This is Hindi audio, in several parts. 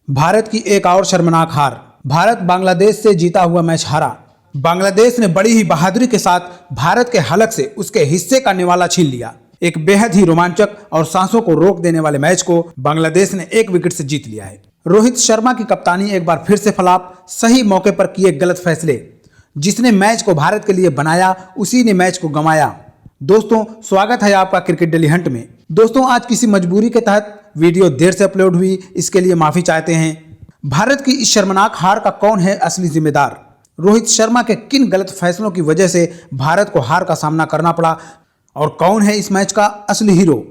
भारत की एक और शर्मनाक हार। भारत बांग्लादेश से जीता हुआ मैच हारा। बांग्लादेश ने बड़ी ही बहादुरी के साथ भारत के हलक से उसके हिस्से का निवाला छीन लिया। एक बेहद ही रोमांचक और सांसों को रोक देने वाले मैच को बांग्लादेश ने एक विकेट से जीत लिया है। रोहित शर्मा की कप्तानी एक बार फिर से फ्लॉप। सही मौके पर किए गलत फैसले। जिसने मैच को भारत के लिए बनाया उसी ने मैच को गंवाया। दोस्तों, स्वागत है आपका क्रिकेट डेली हंट में। दोस्तों, आज किसी मजबूरी के तहत वीडियो देर से अपलोड हुई, इसके लिए माफी चाहते हैं। भारत की इस शर्मनाक हार का कौन है असली जिम्मेदार? रोहित शर्मा के किन गलत फैसलों की वजह से भारत को हार का सामना करना पड़ा और कौन है इस मैच का असली हीरो?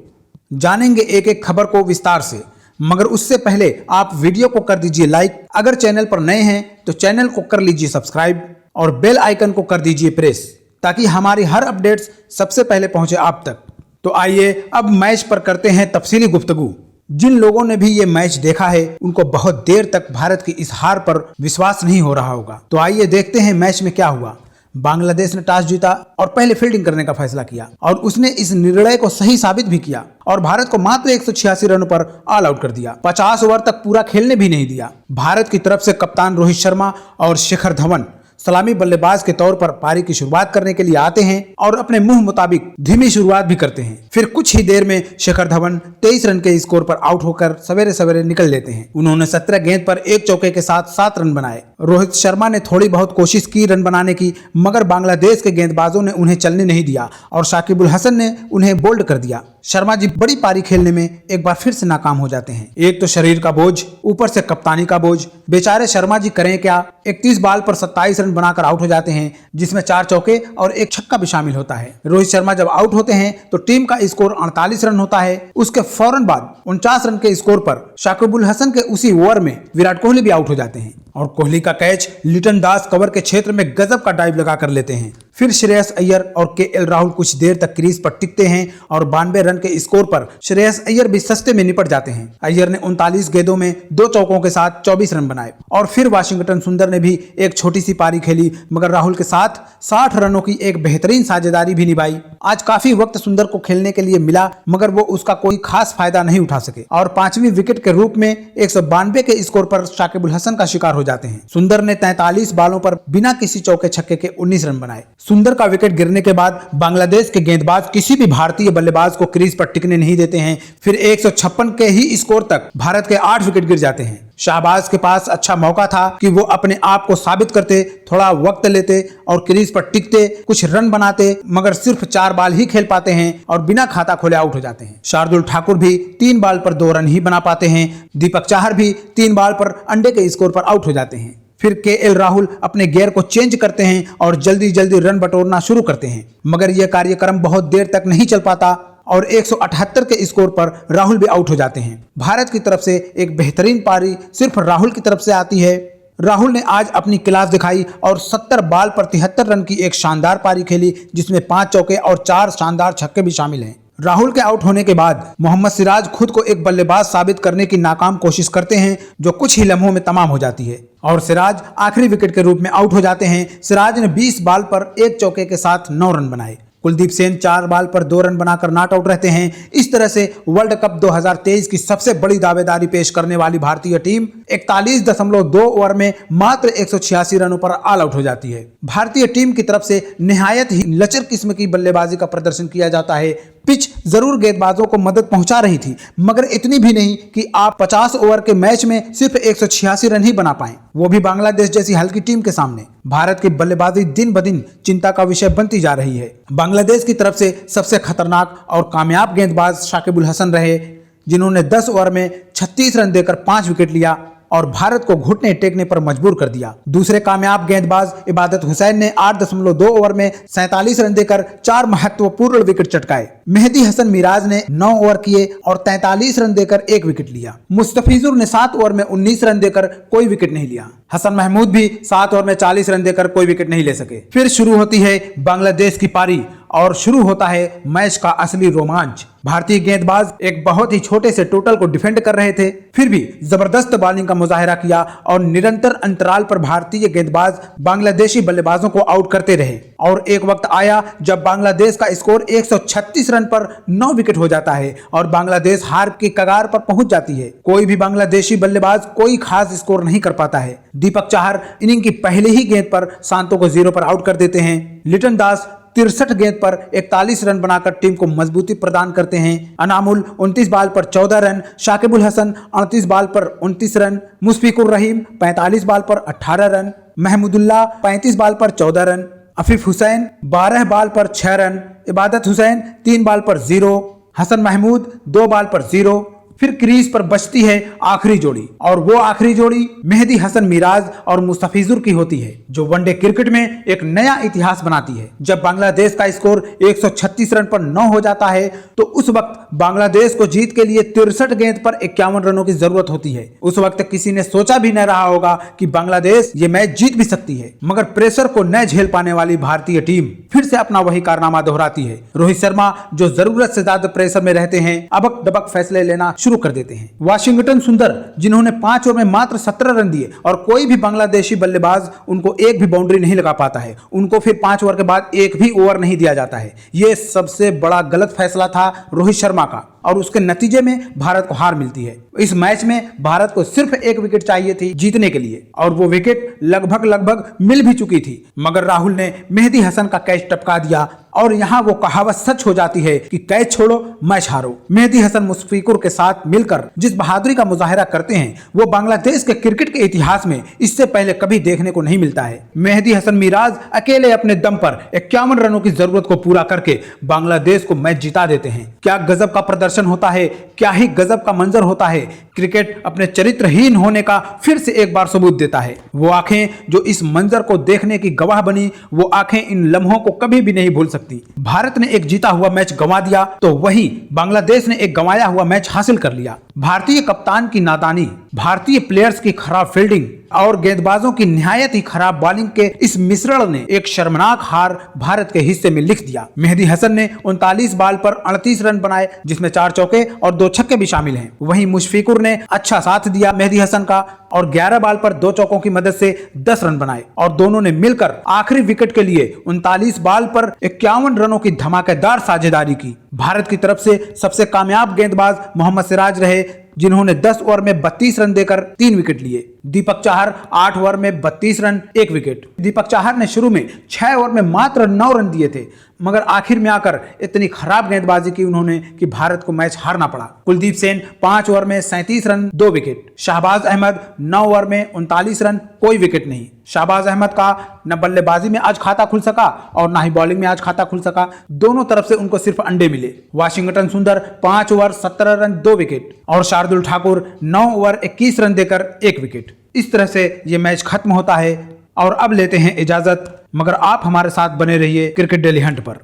जानेंगे एक एक खबर को विस्तार से, मगर उससे पहले आप वीडियो को कर दीजिए लाइक। अगर चैनल पर नए हैं तो चैनल को कर लीजिए सब्सक्राइब और बेल आइकन को कर दीजिए प्रेस, ताकि हमारी हर अपडेट्स सबसे पहले पहुंचे आप तक। तो आइए अब मैच पर करते हैं तफसीली गुफ्तगू। जिन लोगों ने भी ये मैच देखा है उनको बहुत देर तक भारत की इस हार पर विश्वास नहीं हो रहा होगा। तो आइए देखते हैं मैच में क्या हुआ। बांग्लादेश ने टॉस जीता और पहले फील्डिंग करने का फैसला किया और उसने इस निर्णय को सही साबित भी किया और भारत को मात्र 186 रनों पर ऑल आउट कर दिया। 50 ओवर तक पूरा खेलने भी नहीं दिया। भारत की तरफ से कप्तान रोहित शर्मा और शिखर धवन सलामी बल्लेबाज के तौर पर पारी की शुरुआत करने के लिए आते हैं और अपने मुंह मुताबिक धीमी शुरुआत भी करते हैं। फिर कुछ ही देर में शिखर धवन 23 रन के स्कोर पर आउट होकर सवेरे सवेरे निकल लेते हैं। उन्होंने 17 गेंद पर एक चौके के साथ 7 रन बनाए। रोहित शर्मा ने थोड़ी बहुत कोशिश की रन बनाने की, मगर बांग्लादेश के गेंदबाजों ने उन्हें चलने नहीं दिया और शाकिबुल हसन ने उन्हें बोल्ड कर दिया। शर्मा जी बड़ी पारी खेलने में एक बार फिर से नाकाम हो जाते हैं। एक तो शरीर का बोझ, ऊपर से कप्तानी का बोझ। बेचारे शर्मा जी करें क्या? 31 बॉल पर 27 रन बनाकर आउट हो जाते हैं, जिसमें 4 चौके और 1 छक्का भी शामिल होता है। रोहित शर्मा जब आउट होते हैं तो टीम का स्कोर 48 रन होता है। उसके फौरन बाद 49 रन के स्कोर पर शाकिबुल हसन के उसी ओवर में विराट कोहली भी आउट हो जाते हैं और कोहली का कैच लिटन दास कवर के क्षेत्र में गजब का डाइव लगा कर लेते हैं। फिर श्रेयस अय्यर और केएल राहुल कुछ देर तक क्रीज पर टिकते हैं और 92 रन के स्कोर पर श्रेयस अय्यर भी सस्ते में निपट जाते हैं। अय्यर ने 39 गेंदों में 2 चौकों के साथ 24 रन बनाए और फिर वाशिंगटन सुंदर ने भी एक छोटी सी पारी खेली, मगर राहुल के साथ 60 रनों की एक बेहतरीन साझेदारी भी निभाई। आज काफी वक्त सुंदर को खेलने के लिए मिला, मगर वो उसका कोई खास फायदा नहीं उठा सके और 5वीं विकेट के रूप में 192 के स्कोर पर शाकिबुल हसन का शिकार हो जाते हैं। सुंदर ने 43 बॉलों पर बिना किसी चौके छक्के के 19 रन बनाए। सुंदर का विकेट गिरने के बाद बांग्लादेश के गेंदबाज किसी भी भारतीय बल्लेबाज को क्रीज पर टिकने नहीं देते हैं। फिर 156 के ही स्कोर तक भारत के 8 विकेट गिर जाते हैं। शाहबाज के पास अच्छा मौका था कि वो अपने आप को साबित करते, थोड़ा वक्त लेते और क्रीज पर टिकते, कुछ रन बनाते, मगर सिर्फ 4 बॉल ही खेल पाते हैं और बिना खाता खोले आउट हो जाते हैं। शार्दुल ठाकुर भी 3 बॉल पर 2 रन ही बना पाते हैं। दीपक चाहर भी 3 बॉल पर अंडे के स्कोर पर आउट हो जाते हैं। फिर केएल राहुल अपने गियर को चेंज करते हैं और जल्दी जल्दी रन बटोरना शुरू करते हैं, मगर यह कार्यक्रम बहुत देर तक नहीं चल पाता और 178 के स्कोर पर राहुल भी आउट हो जाते हैं। भारत की तरफ से एक बेहतरीन पारी सिर्फ राहुल की तरफ से आती है। राहुल ने आज अपनी क्लास दिखाई और 70 बॉल पर 73 रन की एक शानदार पारी खेली, जिसमें 5 चौके और 4 शानदार छक्के भी शामिल हैं। राहुल के आउट होने के बाद मोहम्मद सिराज खुद को एक बल्लेबाज साबित करने की नाकाम कोशिश करते हैं, जो कुछ ही लम्हों में तमाम हो जाती है और सिराज आखिरी विकेट के रूप में आउट हो जाते हैं। सिराज ने 20 बॉल पर 1 चौके के साथ 9 रन बनाए। कुलदीप सेन 4 बॉल पर 2 रन बनाकर नॉट आउट रहते हैं। इस तरह से वर्ल्ड कप 2023 की सबसे बड़ी दावेदारी पेश करने वाली भारतीय टीम 41.2 ओवर में मात्र 186 रनों पर ऑल आउट हो जाती है। भारतीय टीम की तरफ से निहायत ही लचर किस्म की बल्लेबाजी का प्रदर्शन किया जाता है। पिच जरूर गेंदबाजों को मदद पहुंचा रही थी, मगर इतनी भी नहीं कि आप 50 ओवर के मैच में सिर्फ 186 रन ही बना पाएं, वो भी बांग्लादेश जैसी हल्की टीम के सामने। भारत की बल्लेबाजी दिन ब दिन चिंता का विषय बनती जा रही है। बांग्लादेश की तरफ से सबसे खतरनाक और कामयाब गेंदबाज शाकिबुल हसन रहे, जिन्होंने 10 ओवर में 36 रन देकर 5 विकेट लिया और भारत को घुटने टेकने पर मजबूर कर दिया। दूसरे कामयाब गेंदबाज इबादत हुसैन ने 8.2 ओवर में 47 रन देकर 4 महत्वपूर्ण विकेट चटकाए। मेहदी हसन मिराज ने 9 ओवर किए और 43 रन देकर 1 विकेट लिया। मुस्तफिजुर ने 7 ओवर में 19 रन देकर कोई विकेट नहीं लिया। हसन महमूद भी 7 ओवर में 40 रन देकर कोई विकेट नहीं ले सके। फिर शुरू होती है बांग्लादेश की पारी और शुरू होता है मैच का असली रोमांच। भारतीय गेंदबाज एक बहुत ही छोटे से टोटल को डिफेंड कर रहे थे, फिर भी जबरदस्त बॉलिंग का मुजाहिरा किया और निरंतर अंतराल पर भारतीय गेंदबाज बांग्लादेशी बल्लेबाजों को आउट करते रहे। और एक वक्त आया जब बांग्लादेश का स्कोर 136 रन पर 9 विकेट हो जाता है और बांग्लादेश हार की कगार पर पहुंच जाती है। कोई भी बांग्लादेशी बल्लेबाज कोई खास स्कोर नहीं कर पाता है। दीपक चाहर इनिंग की पहली ही गेंद पर शांतो को 0 पर आउट कर देते हैं। लिटन दास 63 गेंद पर 41 रन बनाकर टीम को मजबूती प्रदान करते हैं। अनामुल 29 बॉल पर 14 रन, शाकिबुल हसन 38 बॉल पर 29 रन, मुशफिकुर रहीम 45 बॉल पर 18 रन, महमूदुल्लाह 35 बॉल पर 14 रन, अफीफ हुसैन 12 बॉल पर 6 रन, इबादत हुसैन 3 बॉल पर 0, हसन महमूद 2 बॉल पर 0। फिर क्रीज पर बचती है आखिरी जोड़ी और वो आखिरी जोड़ी मेहदी हसन मिराज और मुस्तफिजुर की होती है, जो वनडे क्रिकेट में एक नया इतिहास बनाती है। जब बांग्लादेश का स्कोर 136 रन पर 9 हो जाता है तो उस वक्त बांग्लादेश को जीत के लिए 63 गेंद पर 51 रनों की जरूरत होती है। उस वक्त किसी ने सोचा भी नहीं रहा होगा कि बांग्लादेश ये मैच जीत भी सकती है, मगर प्रेशर को न झेल पाने वाली भारतीय टीम फिर से अपना वही कारनामा दोहराती है। रोहित शर्मा जो जरूरत से ज्यादा प्रेशर में रहते हैं, अबक डबक फैसले लेना शुरू कर देते हैं। वाशिंगटन सुंदर जिन्होंने 5 ओवर में मात्र 17 रन दिए और कोई भी बांग्लादेशी बल्लेबाज उनको एक भी बाउंड्री नहीं लगा पाता है, उनको फिर 5 ओवर के बाद एक भी ओवर नहीं दिया जाता है। यह सबसे बड़ा गलत फैसला था रोहित शर्मा का और उसके नतीजे में भारत को हार मिलती है। इस मैच में भारत को सिर्फ 1 विकेट चाहिए थी जीतने के लिए और वो विकेट लगभग मिल भी चुकी थी, मगर राहुल ने मेहदी हसन का कैच टपका दिया और यहाँ वो कहावत सच हो जाती है कि कैच छोड़ो मैच हारो। मेहदी हसन मुशफिकुर के साथ मिलकर जिस बहादुरी का मुजाहिरा करते हैं वो बांग्लादेश के क्रिकेट के इतिहास में इससे पहले कभी देखने को नहीं मिलता है। मेहदी हसन मिराज अकेले अपने दम पर 51 रनों की जरूरत को पूरा करके बांग्लादेश को मैच जिता देते हैं। क्या गजब का प्रदर्शन होता है, क्या ही गजब का मंजर होता है। क्रिकेट अपने चरित्रहीन होने का फिर से एक बार सबूत देता है। वो आंखें जो इस मंजर को देखने की गवाह बनी, वो आंखें इन लम्हों को कभी भी नहीं भूल सकती। भारत ने एक जीता हुआ मैच गंवा दिया तो वही बांग्लादेश ने एक गंवाया हुआ मैच हासिल कर लिया। भारतीय कप्तान की नादानी, भारतीय प्लेयर्स की खराब फील्डिंग और गेंदबाजों की निहायत ही खराब बॉलिंग के इस मिश्रण ने एक शर्मनाक हार भारत के हिस्से में लिख दिया। मेहदी हसन ने 39 बॉल पर 38 रन बनाए, जिसमें 4 चौके और 2 छक्के भी शामिल हैं। वहीं मुशफिकुर ने अच्छा साथ दिया मेहदी हसन का और 11 बॉल पर 2 चौकों की मदद से 10 रन बनाए और दोनों ने मिलकर आखिरी विकेट के लिए 39 बॉल पर 51 रनों की धमाकेदार साझेदारी की। भारत की तरफ से सबसे कामयाब गेंदबाज मोहम्मद सिराज रहे, जिन्होंने 10 ओवर में 32 रन देकर 3 विकेट लिए। दीपक चाहर 8 ओवर में 32 रन 1 विकेट। दीपक चाहर ने शुरू में 6 ओवर में मात्र 9 रन दिए थे, मगर आखिर में आकर इतनी खराब गेंदबाजी की उन्होंने कि भारत को मैच हारना पड़ा। कुलदीप सेन 5 ओवर में 37 run 2 wicket. Shahbaz Ahmed 9 over में 39 रन, कोई विकेट नहीं। शाहबाज अहमद का न बल्लेबाजी में आज खाता खुल सका और ना ही बॉलिंग में आज खाता खुल सका, दोनों तरफ से उनको सिर्फ अंडे मिले। वाशिंगटन सुंदर 5 ओवर 17 रन 2 विकेट और शार्दुल ठाकुर 9 ओवर 21 रन देकर 1 विकेट। इस तरह से ये मैच खत्म होता है और अब लेते हैं इजाजत, मगर आप हमारे साथ बने रहिए क्रिकेट डेली हंट पर।